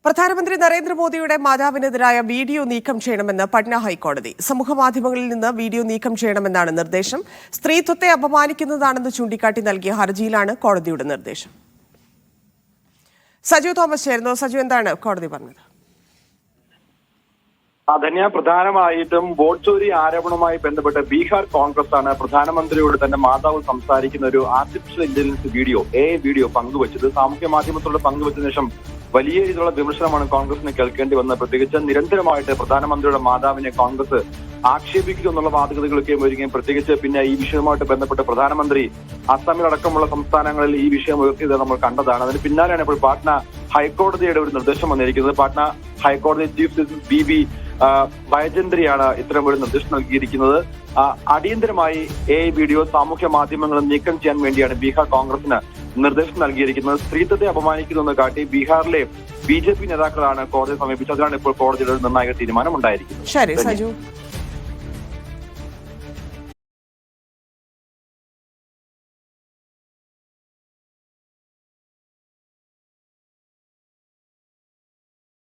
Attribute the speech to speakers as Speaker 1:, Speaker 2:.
Speaker 1: പ്രധാനമന്ത്രി നരേന്ദ്രമോദിയുടെ മാതാവിനെതിരായ വീഡിയോ നീക്കം ചെയ്യണമെന്ന് പട്ന ഹൈക്കോടതി. സമൂഹമാധ്യമങ്ങളിൽ നിന്ന് വീഡിയോ നീക്കം ചെയ്യണമെന്നാണ് നിർദ്ദേശം. സ്ത്രീത്വത്തെ അപമാനിക്കുന്നതാണെന്ന് ചൂണ്ടിക്കാട്ടി നൽകിയ ഹർജിയിലാണ് കോടതിയുടെ നിർദ്ദേശം. സജു തോമസ് ചേർന്നു. സജു, എന്താണ് കോടതി പറഞ്ഞത്?
Speaker 2: ധന്യ, പ്രധാനമായിട്ടും വോട്ട് ചോരി ആരോപണവുമായി ബന്ധപ്പെട്ട് ബീഹാർ കോൺഗ്രസ് ആണ് പ്രധാനമന്ത്രിയോട് തന്റെ മാതാവ് സംസാരിക്കുന്ന ഒരു ആർട്ടിഫിഷ്യൽ ഇന്റലിജൻസ് വീഡിയോ പങ്കുവച്ചത്. സാമൂഹ്യ മാധ്യമത്തിലൂടെ പങ്കുവച്ച ശേഷം വലിയ രീതിയിലുള്ള വിമർശനമാണ് കോൺഗ്രസിന് കേൾക്കേണ്ടി വന്നത്. പ്രത്യേകിച്ച് നിരന്തരമായിട്ട് പ്രധാനമന്ത്രിയുടെ മാതാവിനെ കോൺഗ്രസ് ആക്ഷേപിക്കുക എന്നുള്ള വാദഗതികളൊക്കെ വരികയും, പ്രത്യേകിച്ച് പിന്നെ ഈ വിഷയവുമായിട്ട് ബന്ധപ്പെട്ട് പ്രധാനമന്ത്രി അസമിലടക്കമുള്ള സംസ്ഥാനങ്ങളിൽ ഈ വിഷയം ഉയർത്തിയത് നമ്മൾ കണ്ടതാണ്. അതിന് പിന്നാലെയാണ് ഇപ്പോൾ പാട്ന ഹൈക്കോടതിയുടെ ഒരു നിർദ്ദേശം വന്നിരിക്കുന്നത്. പാട്ന ഹൈക്കോടതി ചീഫ് ജസ്റ്റിസ് ബി ബൈജന്ദ്രിയാണ് ഇത്തരം ഒരു നിർദ്ദേശം നൽകിയിരിക്കുന്നത്. അടിയന്തരമായി വീഡിയോ സാമൂഹ്യ മാധ്യമങ്ങളിൽ നീക്കം ചെയ്യാൻ വേണ്ടിയാണ് ബീഹാർ കോൺഗ്രസിന് നിർദ്ദേശം നൽകിയിരിക്കുന്നത്. സ്ത്രീത്വത്തെ അപമാനിക്കുന്നുവെന്ന് കാട്ടി ബീഹാറിലെ BJP നേതാക്കളാണ് കോടതിയെ സമീപിച്ചത്. അതിലാണ് ഇപ്പോൾ കോടതിയുടെ ഒരു നിർണായക തീരുമാനം ഉണ്ടായിരിക്കുന്നത്.
Speaker 1: ശരി സജു.